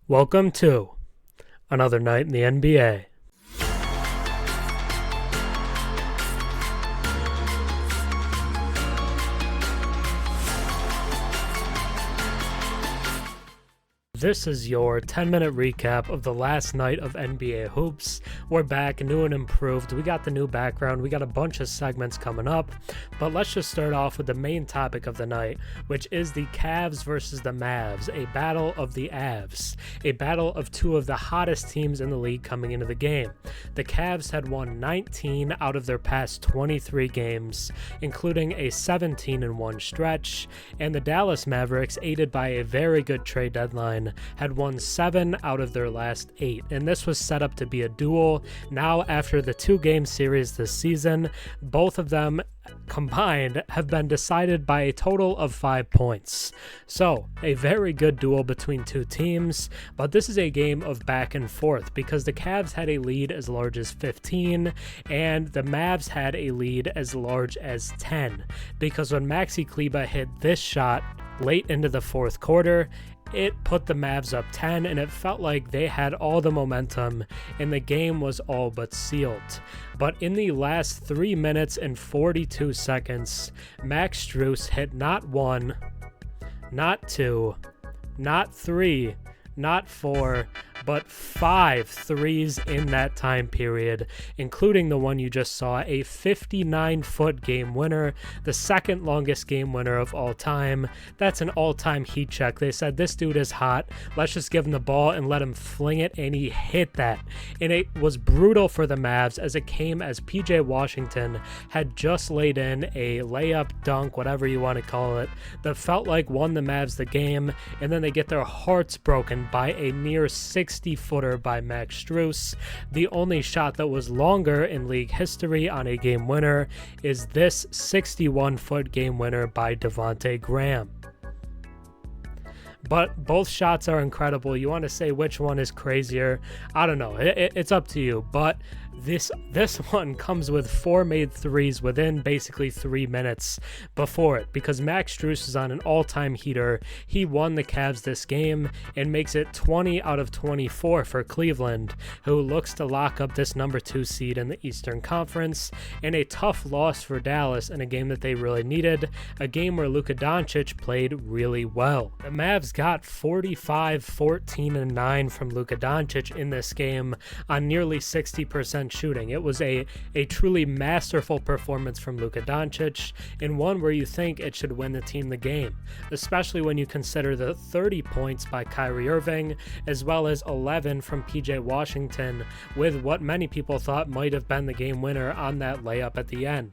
Welcome to another night in the NBA. This is your 10-minute recap of the last night of NBA hoops. We're back, new and improved. We got the new background. We got a bunch of segments coming up. But let's just start off with the main topic of the night, which is the Cavs versus the Mavs, a battle of the Avs, a battle of two of the hottest teams in the league coming into the game. The Cavs had won 19 out of their past 23 games, including a 17-1 stretch, and the Dallas Mavericks, aided by a very good trade deadline, had won 7 out of their last 8, and this was set up to be a duel. Now, after the 2-game series this season, both of them combined have been decided by a total of 5 points. So, a very good duel between two teams, but this is a game of back and forth because the Cavs had a lead as large as 15 and the Mavs had a lead as large as 10, because when Maxi Kleber hit this shot late into the fourth quarter, it put the Mavs up 10, and it felt like they had all the momentum and the game was all but sealed. But in the last 3 minutes and 42 seconds, Max Strus hit not 1, not 2, not 3, not 4, but 5 threes in that time period, including the one you just saw, a 59-foot game winner, the second longest game winner of all time. That's an all-time heat check. They said, this dude is hot, let's just give him the ball and let him fling it, and he hit that. And it was brutal for the Mavs as it came as PJ Washington had just laid in a layup, dunk, whatever you want to call it, that felt like won the Mavs the game, and then they get their hearts broken by a near 60-footer by Max Strus. The only shot that was longer in league history on a game winner is this 61-foot game winner by Devontae Graham. But both shots are incredible. You want to say which one is crazier? I don't know. It's up to you. But this one comes with 4 made threes within basically 3 minutes before it, because Max Strus is on an all-time heater. He won the Cavs this game and makes it 20 out of 24 for Cleveland, who looks to lock up this number 2 seed in the Eastern Conference, and a tough loss for Dallas in a game that they really needed, a game where Luka Doncic played really well. The Mavs got 45, 14, and 9 from Luka Doncic in this game on nearly 60% shooting. It was a truly masterful performance from Luka Doncic, and one where you think it should win the team the game, especially when you consider the 30 points by Kyrie Irving, as well as 11 from PJ Washington, with what many people thought might have been the game winner on that layup at the end.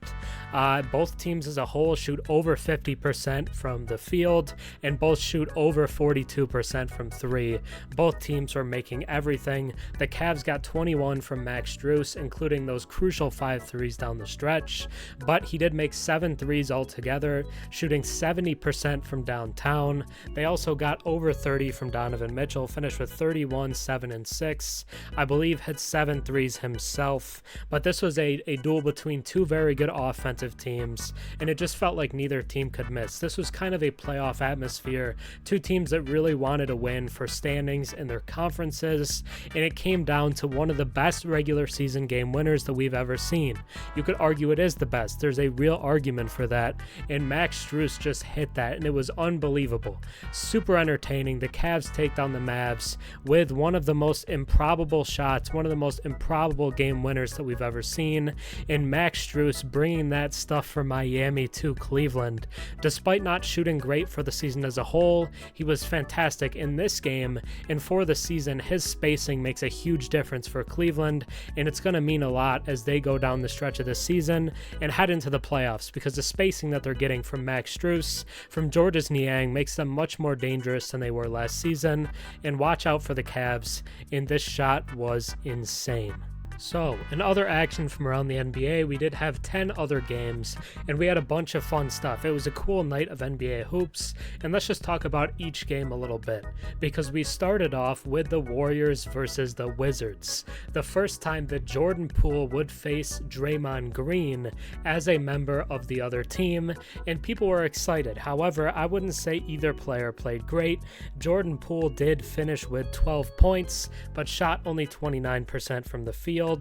Both teams as a whole shoot over 50% from the field, and both shoot over 42% from 3. Both teams were making everything. The Cavs got 21 from Max Strus, including those crucial 5 threes down the stretch, but he did make 7 threes altogether, shooting 70% from downtown. They also got over 30 from Donovan Mitchell, finished with 31, 7, and 6. I believe had 7 threes himself, but this was a duel between two very good offensive teams, and it just felt like neither team could miss. This was kind of a playoff atmosphere, two teams that really wanted to win for standings in their conferences, and it came down to one of the best regular season game winners that we've ever seen. You could argue it is the best. There's a real argument for that, and Max Strus just hit that, and it was unbelievable. Super entertaining. The Cavs take down the Mavs with one of the most improbable shots, one of the most improbable game winners that we've ever seen, and Max Strus bringing that stuff from Miami to Cleveland. Despite not shooting great for the season as a whole, he was fantastic in this game, and for the season, his spacing makes a huge difference for Cleveland, and it's going to mean a lot as they go down the stretch of the season and head into the playoffs, because the spacing that they're getting from Max Strus, from Georges Niang, makes them much more dangerous than they were last season. And watch out for the Cavs, and this shot was insane. So, in other action from around the NBA, we did have 10 other games, and we had a bunch of fun stuff. It was a cool night of NBA hoops, and let's just talk about each game a little bit, because we started off with the Warriors versus the Wizards, the first time that Jordan Poole would face Draymond Green as a member of the other team, and people were excited. However, I wouldn't say either player played great. Jordan Poole did finish with 12 points, but shot only 29% from the field.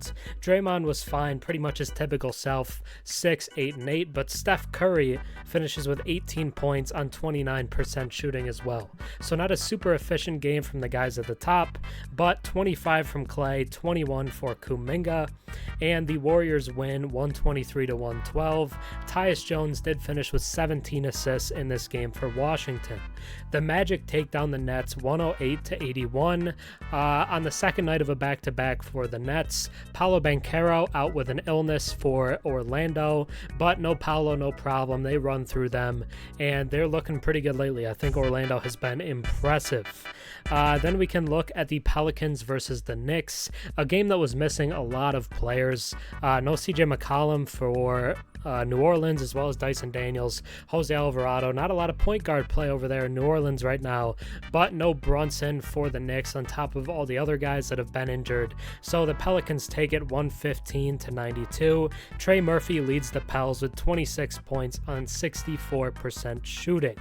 Draymond was fine, pretty much his typical self, 6, 8, and 8, but Steph Curry finishes with 18 points on 29% shooting as well. So not a super efficient game from the guys at the top, but 25 from Clay, 21 for Kuminga, and the Warriors win 123-112. Tyus Jones did finish with 17 assists in this game for Washington. The Magic take down the Nets 108-81 on the second night of a back-to-back for the Nets. Paolo Banchero out with an illness for Orlando, but no Paolo, no problem. They run through them, and they're looking pretty good lately. I think Orlando has been impressive. Then we can look at the Pelicans versus the Knicks, a game that was missing a lot of players. No CJ McCollum for New Orleans, as well as Dyson Daniels, Jose Alvarado. Not a lot of point guard play over there in New Orleans right now, but no Brunson for the Knicks on top of all the other guys that have been injured. So the Pelicans take it 115-92. Trey Murphy leads the Pels with 26 points on 64% shooting.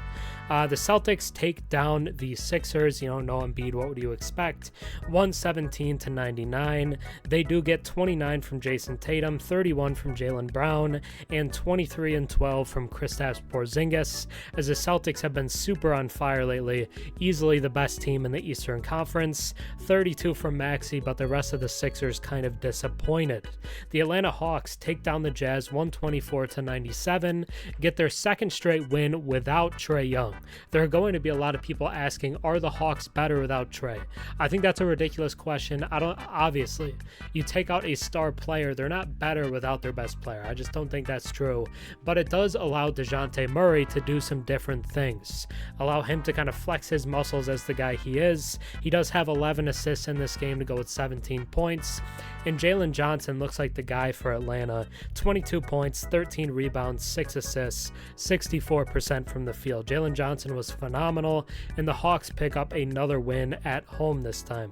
The Celtics take down the Sixers. No Embiid, what would you expect? 117-99. They do get 29 from Jason Tatum, 31 from Jaylen Brown, and 23 and 12 from Kristaps Porzingis, as the Celtics have been super on fire lately, easily the best team in the Eastern Conference. 32 from Maxey, but the rest of the Sixers kind of disappointed. The Atlanta Hawks take down the Jazz 124-97, get their second straight win without Trae Young. There are going to be a lot of people asking, are the Hawks better without Trae? I think that's a ridiculous question. Obviously, you take out a star player, they're not better without their best player. I just don't think that's true, but it does allow DeJounte Murray to do some different things, allow him to kind of flex his muscles as the guy he is. He does have 11 assists in this game to go with 17 points, and Jalen Johnson looks like the guy for Atlanta. 22 points, 13 rebounds, 6 assists, 64% from the field. Jalen Johnson was phenomenal, and the Hawks pick up another win at home this time.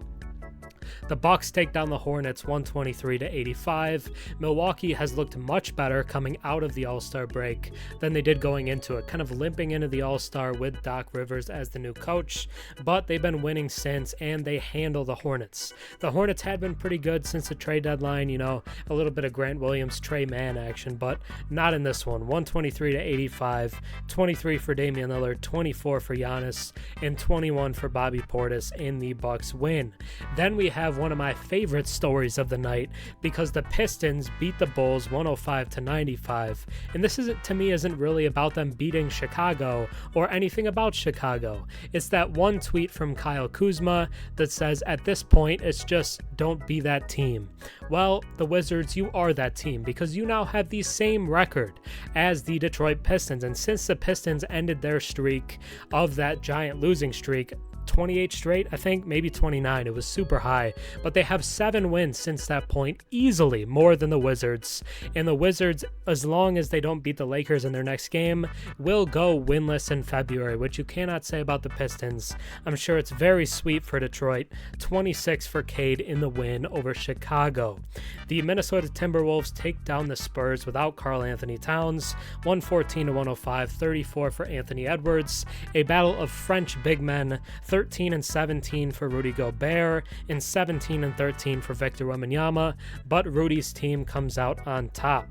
The Bucks take down the Hornets 123-85. Milwaukee has looked much better coming out of the All-Star break than they did going into it, kind of limping into the All-Star with Doc Rivers as the new coach, but they've been winning since, and they handle the Hornets. The Hornets had been pretty good since the trade deadline, a little bit of Grant Williams, Trey Mann action, but not in this one. 123-85, 23 for Damian Lillard, 24 for Giannis, and 21 for Bobby Portis in the Bucks win. Then we have one of my favorite stories of the night, because the Pistons beat the Bulls 105-95, and this isn't really about them beating Chicago or anything about Chicago. It's that one tweet from Kyle Kuzma that says, at this point, it's just don't be that team. Well, the Wizards, you are that team, because you now have the same record as the Detroit Pistons, and since the Pistons ended their streak of that giant losing streak, 28 straight, I think, maybe 29. It was super high, but they have 7 wins since that point, easily more than the Wizards. And the Wizards, as long as they don't beat the Lakers in their next game, will go winless in February, which you cannot say about the Pistons. I'm sure it's very sweet for Detroit. 26 for Cade in the win over Chicago. The Minnesota Timberwolves take down the Spurs without Karl Anthony Towns, 114-105, 34 for Anthony Edwards. A battle of French big men, 13 and 17 for Rudy Gobert, and 17 and 13 for Victor Wembanyama, but Rudy's team comes out on top.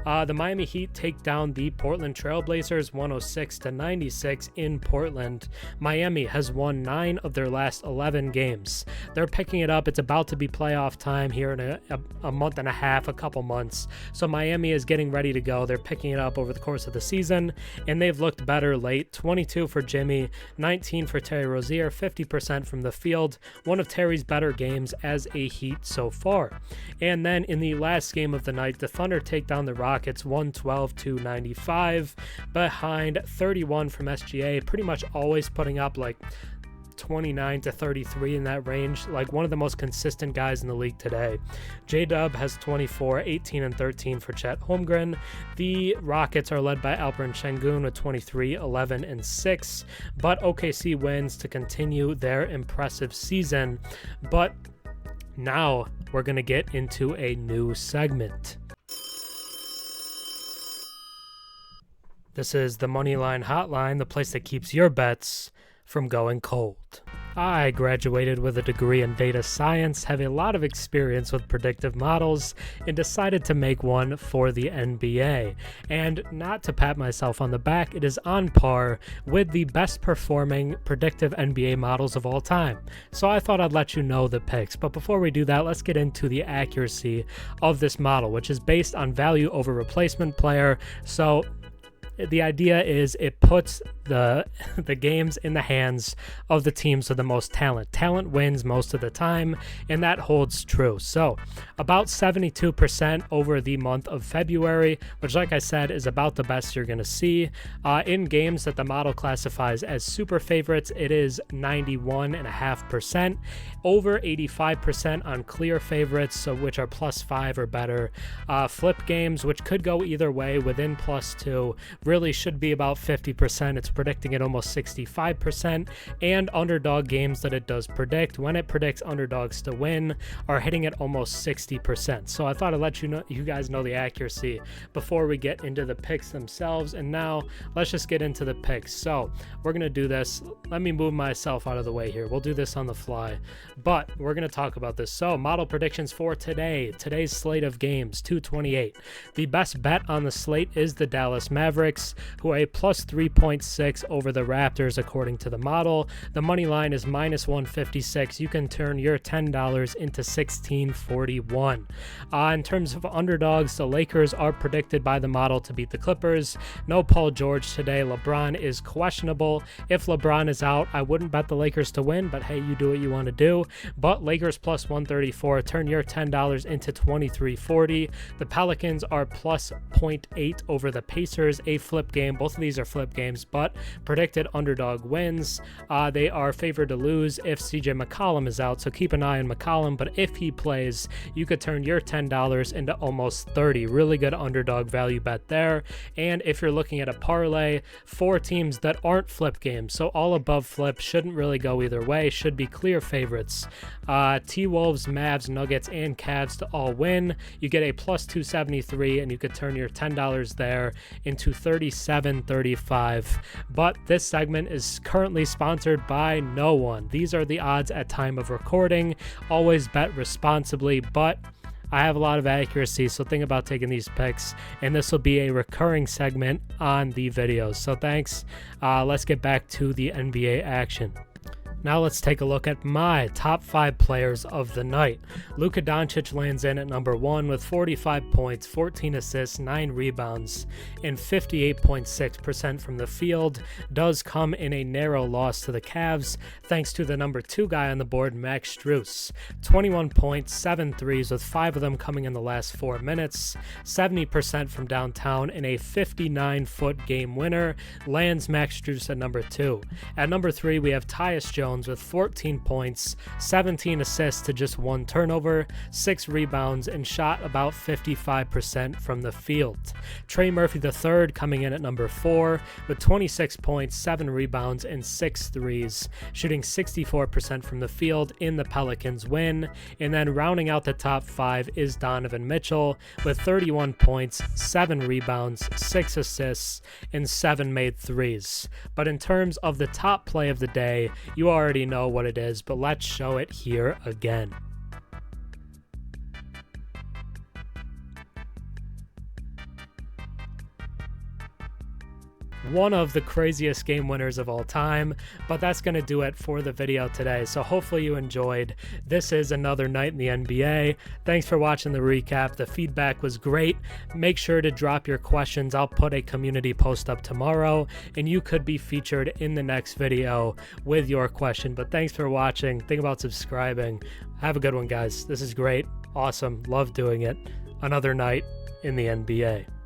The Miami Heat take down the Portland Trailblazers 106-96 in Portland. Miami has won 9 of their last 11 games. They're picking it up. It's about to be playoff time here in a month and a half, a couple months. So Miami is getting ready to go. They're picking it up over the course of the season, and they've looked better late. 22 for Jimmy, 19 for Terry Rozier, 50% from the field. One of Terry's better games as a Heat so far. And then in the last game of the night, the Thunder take down the Rockets 112-95 behind 31 from SGA, pretty much always putting up like 29 to 33 in that range, like one of the most consistent guys in the league today. J-Dub has 24, 18 and 13 for Chet Holmgren. The Rockets are led by Alperen Şengün with 23, 11 and 6, but OKC wins to continue their impressive season. But now we're going to get into a new segment. This is the Moneyline Hotline, the place that keeps your bets from going cold. I graduated with a degree in data science, have a lot of experience with predictive models, and decided to make one for the NBA. And not to pat myself on the back, it is on par with the best performing predictive NBA models of all time. So I thought I'd let you know the picks. But before we do that, let's get into the accuracy of this model, which is based on value over replacement player. So the idea is it puts the games in the hands of the teams with the most talent. Talent wins most of the time, and that holds true. So about 72% over the month of February, which, like I said, is about the best you're going to see. In games that the model classifies as super favorites, it is 91.5%. Over 85% on clear favorites, so which are +5 or better. Flip games, which could go either way, within +2, really should be about 50%. It's predicting it almost 65%. And underdog games that it does predict, when it predicts underdogs to win, are hitting it almost 60%. So I thought I'd let you guys know the accuracy before we get into the picks themselves. And now let's just get into the picks. So we're going to do this. Let me move myself out of the way here. We'll do this on the fly, but we're going to talk about this. So model predictions for today's slate of games, 228. The best bet on the slate is the Dallas Mavericks, who are a +3.6 over the Raptors according to the model. The money line is -156. You can turn your $10 into $16.41. In terms of underdogs, the Lakers are predicted by the model to beat the Clippers. No Paul George today. LeBron is questionable. If LeBron is out, I wouldn't bet the Lakers to win, but hey, you do what you want to do. But Lakers +134. Turn your $10 into $23.40. The Pelicans are +0.8 over the Pacers, a flip game. Both of these are flip games, but predicted underdog wins. They are favored to lose if CJ McCollum is out, so keep an eye on McCollum, but if he plays, you could turn your $10 into almost 30. Really good underdog value bet there. And if you're looking at a parlay, 4 teams that aren't flip games, so all above flip, shouldn't really go either way, should be clear favorites. T-Wolves, Mavs, Nuggets, and Cavs to all win. You get a +273, and you could turn your $10 there into $37.35. But this segment is currently sponsored by no one. These are the odds at time of recording. Always bet responsibly, but I have a lot of accuracy, so think about taking these picks, and this will be a recurring segment on the videos. So thanks. Let's get back to the NBA action. Now let's take a look at my top 5 players of the night. Luka Doncic lands in at number 1 with 45 points, 14 assists, 9 rebounds, and 58.6% from the field. Does come in a narrow loss to the Cavs, thanks to the number 2 guy on the board, Max Strus. 21 points, 7 threes, with 5 of them coming in the last 4 minutes. 70% from downtown in a 59-foot game winner. Lands Max Strus at number 2. At number 3, we have Tyus Jones with 14 points, 17 assists to just 1 turnover, 6 rebounds, and shot about 55% from the field. Trey Murphy III coming in at number 4 with 26 points, 7 rebounds, and 6 threes, shooting 64% from the field in the Pelicans win. And then rounding out the top 5 is Donovan Mitchell with 31 points, 7 rebounds, 6 assists, and 7 made threes. But in terms of the top play of the day, you already know what it is, but let's show it here again. One of the craziest game winners of all time, but that's going to do it for the video today. So hopefully you enjoyed. This is another night in the NBA. Thanks for watching the recap. The feedback was great. Make sure to drop your questions. I'll put a community post up tomorrow, and you could be featured in the next video with your question. But thanks for watching. Think about subscribing. Have a good one, guys. This is great. Awesome. Love doing it. Another night in the NBA.